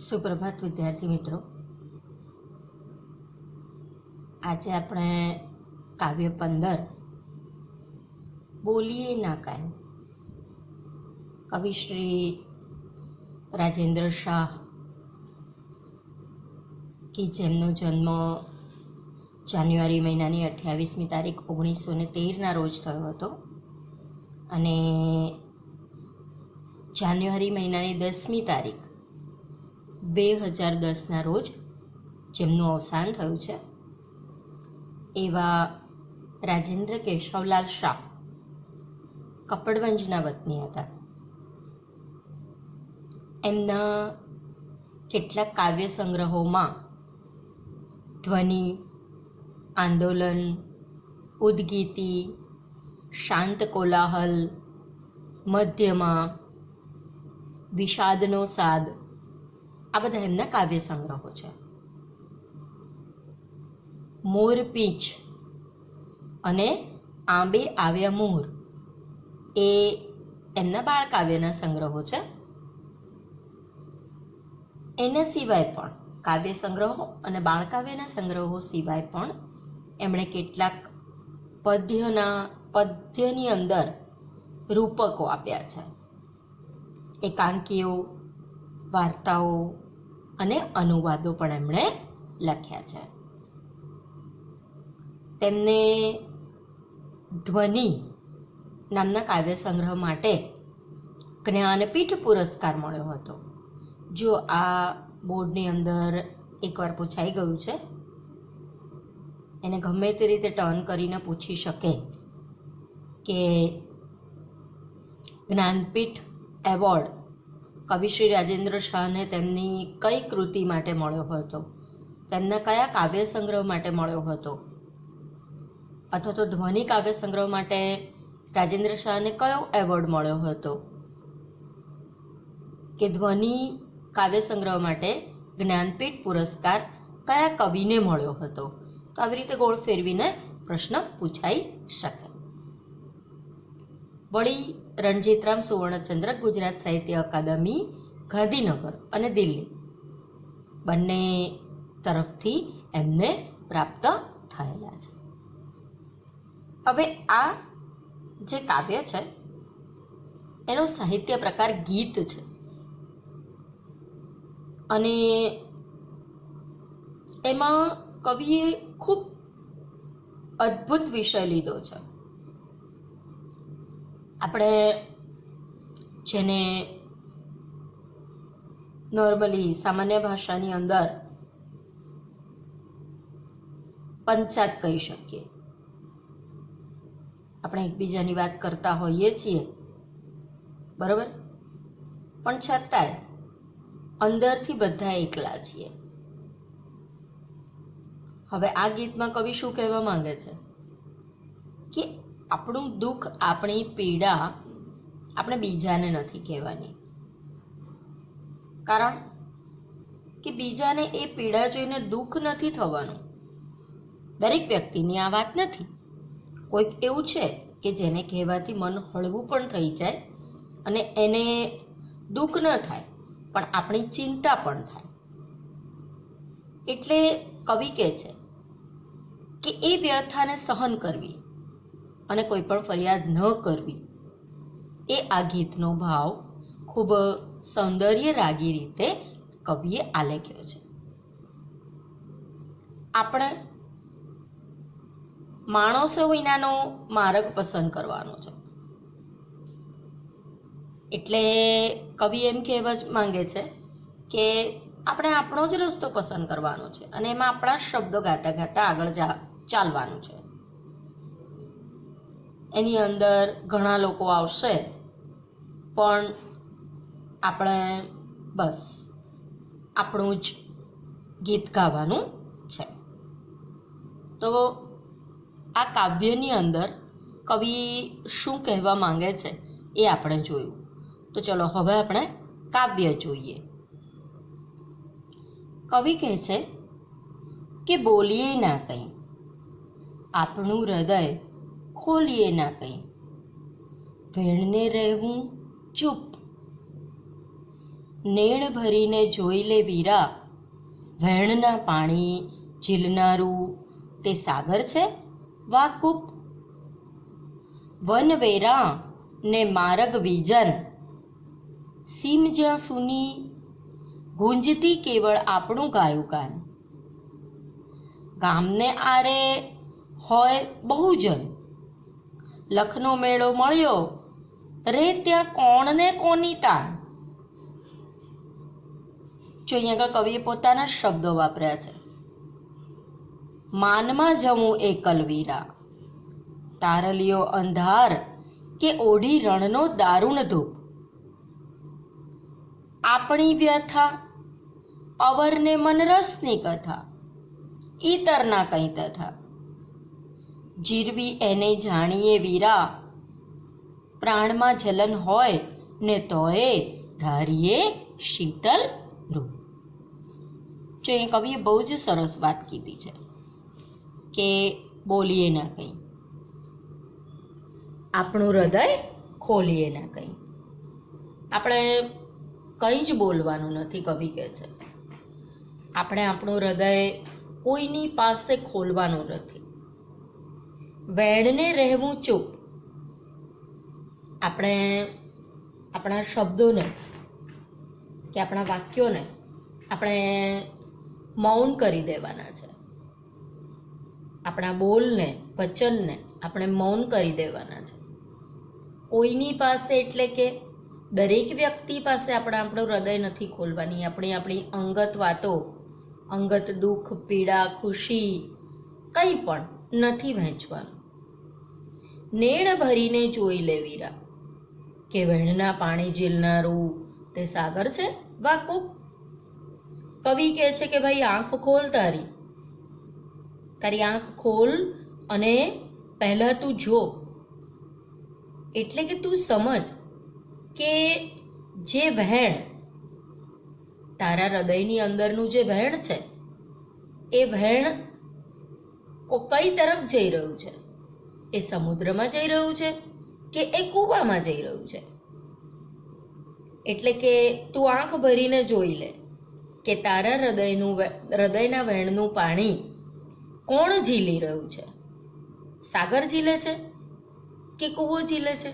સુપ્રભાત વિદ્યાર્થી મિત્રો, આજે આપણે કાવ્ય 15 બોલીએ ના કાંઈ કવિ શ્રી રાજેન્દ્ર શાહ કે જેમનો જન્મ જાન્યુઆરી મહિનાની 28મી તારીખ 1913ના રોજ થયો હતો અને જાન્યુઆરી મહિનાની 10મી તારીખ 2010ના રોજ જેમનું અવસાન થયું છે એવા રાજેન્દ્ર કેશવલાલ શાહ કપડવંજના વતની હતા. એમના કેટલાક કાવ્ય સંગ્રહોમાં ધ્વનિ, આંદોલન, ઉદ્ગીતિ, શાંત કોલાહલ, મધ્યમાં, વિષાદનો સાદ, આ બધા એમના કાવ્ય સંગ્રહો છે. મોરપીંછ અને આંબે આવ્યા મોર એ એમના બાળ કાવ્યના સંગ્રહો છે. એના સિવાય પણ કાવ્ય સંગ્રહો અને બાળ કાવ્યના સંગ્રહો સિવાય પણ એમણે કેટલાક પદ્યની અંદર રૂપકો આપ્યા છે. એકાંકીઓ, વાર્તાઓ અને અનુવાદો પણ એમણે લખ્યા છે. તેમને ધ્વનિ નામના કાવ્ય સંગ્રહ માટે જ્ઞાનપીઠ પુરસ્કાર મળ્યો હતો. જો આ બોર્ડની અંદર એકવાર પૂછાઈ ગયું છે, એને ગમે તે રીતે ટર્ન કરીને પૂછી શકે કે જ્ઞાનપીઠ એવોર્ડ કવિ શ્રી રાજેન્દ્ર શાહને તેમની કઈ કૃતિ માટે મળ્યો હતો, તેમના કયા કાવ્ય સંગ્રહ માટે મળ્યો હતો, અથવા તો ધ્વનિ કાવ્ય સંગ્રહ માટે રાજેન્દ્ર શાહને કયો એવોર્ડ મળ્યો હતો, કે ધ્વનિ કાવ્ય સંગ્રહ માટે જ્ઞાનપીઠ પુરસ્કાર કયા કવિને મળ્યો હતો. તો આવી રીતે ગોળ ફેરવીને પ્રશ્ન પૂછાઈ શકે. વળી રણજીતરામ સુવર્ણચંદ્રક ગુજરાત સાહિત્ય અકાદમી ગાંધીનગર અને દિલ્હી બંને તરફથી એમને પ્રાપ્ત થયેલા છે. હવે આ જે કાવ્ય છે એનો સાહિત્ય પ્રકાર ગીત છે અને એમાં કવિએ ખૂબ અદ્ભુત વિષય લીધો છે. આપણે જેને નોર્મલી સામાન્ય ભાષાની અંદર પંચાત કહી શકીએ. આપણે એકબીજાની વાત કરતા હોઈએ છીએ, બરાબર, પણ છતાંય અંદરથી બધા એકલા છીએ. હવે આ ગીતમાં કવિ શું કહેવા માંગે છે કે આપણું દુઃખ, આપણી પીડા આપણે બીજાને નથી કહેવાની, કારણ કે બીજાને એ પીડા જોઈને દુઃખ નથી થવાનું. દરેક વ્યક્તિની આ વાત નથી. કોઈક એવું છે કે જેને કહેવાથી મન હળવું પણ થઈ જાય અને એને દુઃખ ન થાય પણ આપણી ચિંતા પણ થાય. એટલે કવિ કહે છે કે એ વ્યથાને સહન કરવી અને કોઈ પણ ફરિયાદ ન કરવી, એ આ ગીતનો ભાવ ખૂબ સૌંદર્ય રાગી રીતે કવિએ આલેખ્યો છે. આપણે માણસો વિનાનો માર્ગ પસંદ કરવાનો છે. એટલે કવિ એમ કહેવા જ માંગે છે કે આપણે આપણો જ રસ્તો પસંદ કરવાનો છે અને એમાં આપણા શબ્દો ગાતા ગાતા આગળ ચાલવાનું છે. એની અંદર ઘણા લોકો આવશે પણ આપણે બસ આપણું જ ગીત ગાવાનું છે. તો આ કાવ્યની અંદર કવિ શું કહેવા માંગે છે એ આપણે જોયું. તો ચલો હવે આપણે કાવ્ય જોઈએ. કવિ કહે છે કે બોલીએ ના કંઈ, આપણું હૃદય ખોલીએ ના કંઈ, ભેણને રહેવું ચૂપ, નેણ ભરીને જોઈ લે વીરા, વહેણના પાણી ઝીલનારું તે સાગર છે વાકુપ. વન વેરા ને માર્ગ વિજન, સીમ જ્યાં સુની ગુંજતી કેવળ આપણું ગાયું ગાન. ગામને આરે હોય બહુજન, લખનો મેળો મળ્યો રે ત્યાં કોણને કોની તાન. જો અહીંયા આગળ કવિએ પોતાના શબ્દો વાપર્યા છે. માનમાં જમું એકલ વીરા, તારલિયો અંધાર કે ઓઢી રણનો દારૂણ ધૂપ. આપણી વ્યથા અવરને મનરસની કથા, ઈતરના કંઈ તથા. જીરવી એને જાણીએ વીરા, પ્રાણમાં જલન હોય ને તોય ધારીએ શીતલ રૂ. જો એ કવિએ બહુ જ સરસ વાત કીધી છે કે બોલીએ ના કંઈ, આપણું હૃદય ખોલીએ ના કંઈ. આપણે કંઈ જ બોલવાનું નથી, કવિ કહે છે. આપણે આપણું હૃદય કોઈની પાસે ખોલવાનું નથી. વેણને રહેવું ચૂપ. આપણે આપણા શબ્દોને કે આપણા વાક્યોને આપણે મૌન કરી દેવાના છે. આપણા બોલને, વચનને આપણે મૌન કરી દેવાના છે. કોઈની પાસે એટલે કે દરેક વ્યક્તિ પાસે આપણે આપણું હૃદય નથી ખોલવાની. આપણી અંગત વાતો, અંગત દુઃખ, પીડા, ખુશી કંઈ પણ નથી વહેંચવાનું. નેણ ભરીને જોઈ લે વીરા, કે વેણના પાણી ઝીલનારું તે સાગર છે વાકુપ. કવિ કહે છે કે ભાઈ આંખ ખોલ, તારી આંખ ખોલ અને પહેલાં તું જો. એટલે કે તું સમજ કે જે વહેણ તારા હૃદયની અંદરનું જે વહેણ છે એ વહેણ કઈ તરફ જઈ રહ્યું છે. એ સમુદ્રમાં જઈ રહ્યું છે કે એ કૂવામાં જઈ રહ્યું છે. એટલે કે તું આંખ ભરીને જોઈ લે કે તારા હૃદયના વહેણનું પાણી કોણ ઝીલી રહ્યું છે. સાગર ઝીલે છે કે કૂવો ઝીલે છે?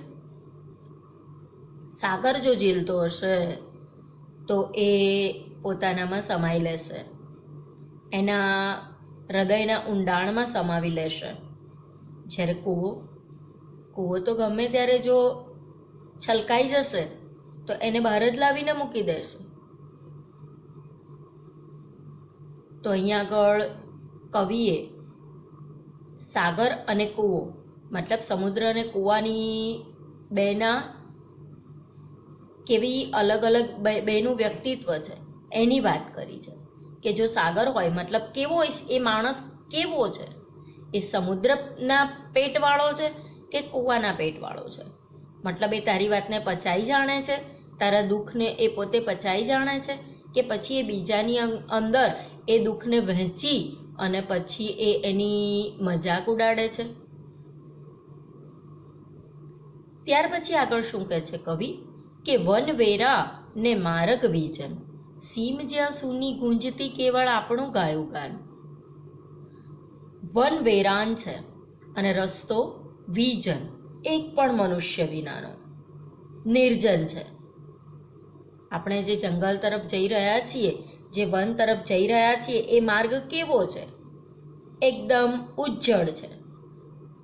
સાગર જો ઝીલતો હશે તો એ પોતાનામાં સમાઈ લેશે, એના હૃદયના ઊંડાણમાં સમાવી લેશે. જ્યારે કૂવો તો ગમે ત્યારે જો છલકાઈ જશે તો એને બહાર જ લાવીને મૂકી દેશે. તો અહીંયા આગળ કવિએ સાગર અને કૂવો મતલબ સમુદ્ર અને કૂવાની બેના કેવી અલગ અલગ બેનું વ્યક્તિત્વ છે એની વાત કરી છે. કે જો સાગર હોય મતલબ કેવો હોય, એ માણસ કેવો છે, એ સમુદ્રના પેટવાળો છે કે કૂવાના પેટવાળો છે. મતલબ એ તારી વાતને પચાઈ જાણે છે, તારા દુઃખને એ પોતે પચાઈ જાણે છે, કે પછી એ બીજાની અંદર એ દુઃખને વહેંચી અને પછી એ એની મજાક ઉડાડે છે. ત્યાર પછી આગળ શું કહે છે કવિ કે વન વેરા ને માર્ગ વિજન, સીમ જ્યાં સુની ગુંજતી કેવળ આપણું ગાયું ગાન. વન વેરાન છે અને રસ્તો વિજન, એક પણ મનુષ્ય વિનાનો, નિર્જન છે. આપણે જે જંગલ તરફ જઈ રહ્યા છીએ, જે વન તરફ જઈ રહ્યા છીએ, એ માર્ગ કેવો છે? એકદમ ઉજ્જડ છે,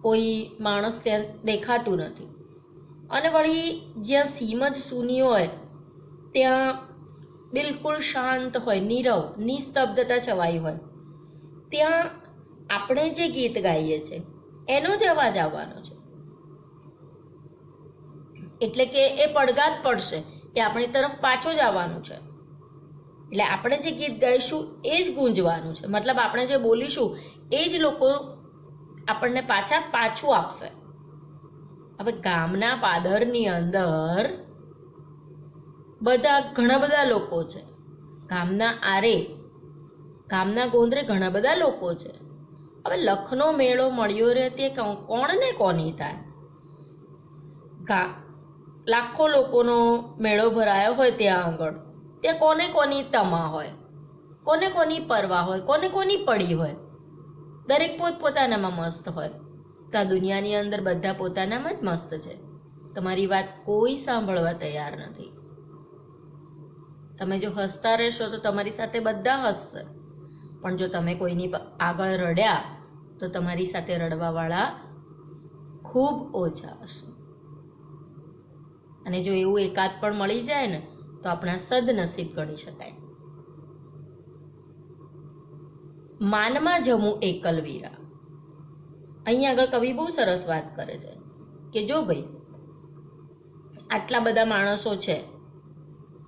કોઈ માણસ ત્યાં દેખાતું નથી. અને વળી જ્યાં સીમ જ સૂની હોય ત્યાં બિલકુલ શાંત હોય, નીરવ, નિસ્તબ્ધતા છવાઈ હોય, ત્યાં આપણે જે ગીત ગાઈએ છીએ એનો જ અવાજ આવવાનો છે. એટલે કે એ પડઘાત પડશે, એ આપણી તરફ પાછો જ આવવાનું છે. એટલે આપણે જે ગીત ગાઈશું એ જ ગુંજવાનું છે. મતલબ આપણે જે બોલીશું એ જ લોકો આપણને પાછું આપશે. હવે ગામના પાદરની અંદર ઘણા બધા લોકો છે, ગામના ગોંદરે ઘણા બધા લોકો છે. હવે લખનો મેળો મળ્યો રહે તે કોણને કોની થાય? લાખો લોકોનો મેળો ભરાયો હોય ત્યાં આગળ, ત્યાં કોને કોની તમા હોય, કોને કોની પરવા હોય, કોને કોની પડી હોય. દરેક પોતપોતાનામાં મસ્ત હોય. તો આ દુનિયાની અંદર બધા પોતાનામાં જ મસ્ત છે. તમારી વાત કોઈ સાંભળવા તૈયાર નથી. તમે જો હસતા રહેશો તો તમારી સાથે બધા હસશે, પણ જો તમે કોઈની આગળ રડ્યા તો તમારી સાથે રડવાવાળા ખૂબ ઓછા હશે. અને જો એવું એકાદ પણ મળી જાય ને તો આપણા સદનસીબ ગણી શકાય. માનમાં જમું એકલવીરા. અહીં આગળ કવિ બહુ સરસ વાત કરે છે કે જો ભાઈ આટલા બધા માણસો છે,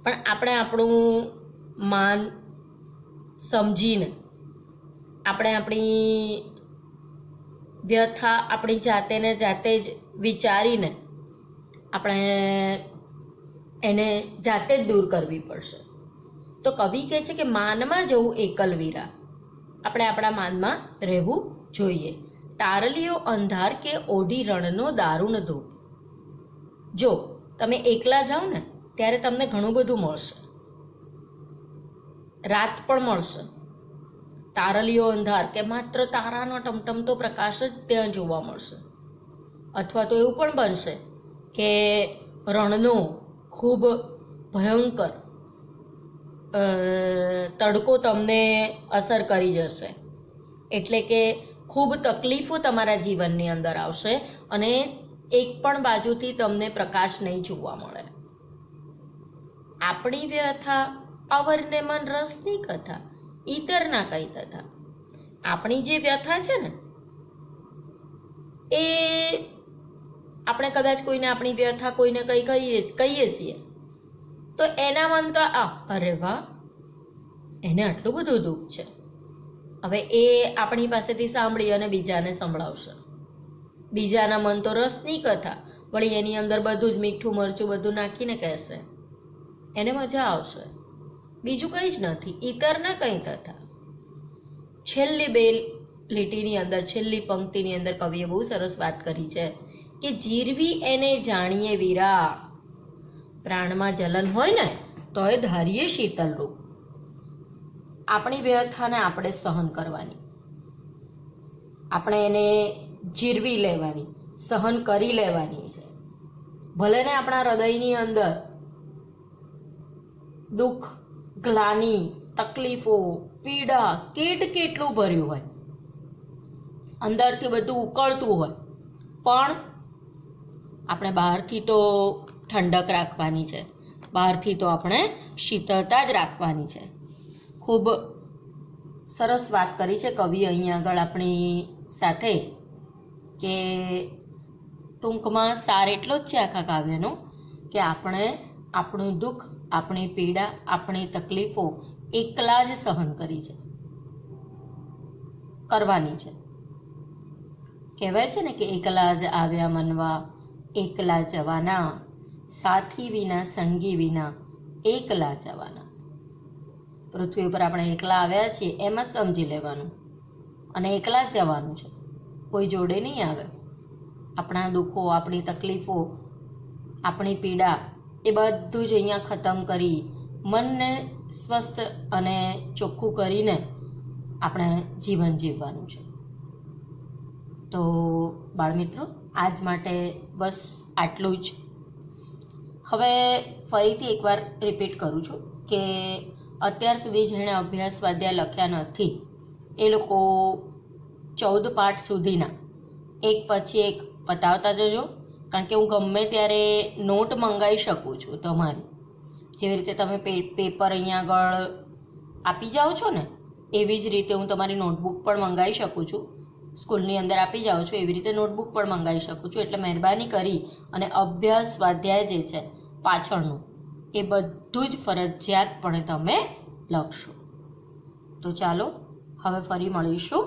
પણ આપણે આપણું માન સમજીને, આપણે આપણી વ્યથા આપણી જાતે ને જાતે જ વિચારીને આપણે એને જાતે જ દૂર કરવી પડશે. તો કવિ કહે છે કે માનમાં જવું એકલવીરા. આપણે આપણા માનમાં રહેવું જોઈએ. તારલીઓ અંધાર કે ઓઢી રણનો દારૂણ ધૂપ. જો તમે એકલા જાઓ ને ત્યારે તમને ઘણું બધું મળશે, રાત પણ મળશે. તારલીઓ અંધાર કે માત્ર તારાનો ટમટમતો પ્રકાશ જ ત્યાં જોવા મળશે. અથવા તો એવું પણ બનશે કે રણનો ખૂબ ભયંકર તડકો તમને અસર કરી જશે, એટલે કે ખૂબ તકલીફો તમારા જીવનની અંદર આવશે અને એક પણ બાજુથી તમને પ્રકાશ નહીં જોવા મળે. આપણી વ્યથા અવરને મન રસની કથા, ઈતરના કઈ તથા. આપણી જે વ્યથા છે ને એ આપણે કદાચ કોઈને આપણી વ્યથા કોઈને કહીએ છીએ તો એના મન તો અરે વાહ, એને આટલું બધું દુઃખ છે. હવે એ આપણી પાસેથી સાંભળી અને બીજાને સંભળાવશે. બીજાના મન તો રસની કથા, વળી એની અંદર બધું જ મીઠું મરચું બધું નાખીને કહેશે, એને મજા આવશે. બીજું કંઈ જ નથી. ઈતરના કંઈ તથા. છેલ્લી બે લીટીની અંદર, છેલ્લી પંક્તિની અંદર કવિએ બહુ સરસ વાત કરી છે કે જીરવી એને જાણીએ વીરા. પ્રાણમાં જલન હોય ને તોય ધારીએ શીતલ રૂપ. આપણી વ્યથાને આપણે સહન કરવાની, આપણે એને જીરવી લેવાની, સહન કરી લેવાની છે. ભલે ને આપણા હૃદયની અંદર દુઃખ, ગ્લાની, તકલીફો, પીડા કેટલું ભર્યું હોય, અંદરથી બધું ઉકળતું હોય, પણ આપણે બહારથી તો ઠંડક રાખવાની છે, બહારથી તો આપણે શીતળતા જ રાખવાની છે. ખૂબ સરસ વાત કરી છે કવિ અહીં આગળ આપણી સાથે કે ટૂંકમાં સાર એટલો જ છે આખા કાવ્યનો કે આપણે આપણું દુઃખ, આપણી પીડા, આપણી તકલીફો એકલા જ સહન કરવાની છે. કહેવાય છે ને કે એકલા જ આવ્યા મનવા, એકલા જવાના, સાથી વિના સંગી વિના એકલા જવાના. પૃથ્વી ઉપર આપણે એકલા આવ્યા છીએ એમ જ સમજી લેવાનું અને એકલા જ જવાનું છે, કોઈ જોડે નહીં આવે. આપણા દુઃખો, આપણી તકલીફો, આપણી પીડા એ બધું જ અહીંયા ખતમ કરી મનને સ્વસ્થ અને ચોખ્ખું કરીને આપણે જીવન જીવવાનું છે. તો બાળમિત્રો, આજ માટે બસ આટલું જ. હવે ફરીથી એકવાર રિપીટ કરું છું કે અત્યાર સુધી જેણે અભ્યાસ સ્વાધ્યાય લખ્યા નથી એ લોકો 14 પાઠ સુધીના એક પછી એક પતાવતા જજો, કારણ કે હું ગમે ત્યારે નોટ મંગાવી શકું છું તમારી. જેવી રીતે તમે પેપર અહીંયા આગળ આપી જાઓ છો ને એવી જ રીતે હું તમારી નોટબુક પણ મંગાવી શકું છું. સ્કૂલની અંદર આપી જાઓ છો એવી રીતે નોટબુક પણ મંગાવી શકું છું. એટલે મહેરબાની કરી અને અભ્યાસ સ્વાધ્યાય જે છે પાછળનું એ બધું જ ફરજિયાતપણે તમે લખશો. તો ચાલો હવે ફરી મળીશું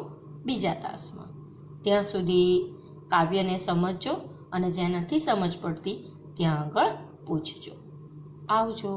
બીજા તાસમાં. ત્યાં સુધી કાવ્યને સમજજો અને જ્યાં નથી સમજ પડતી ત્યાં આગળ પૂછજો. આવજો.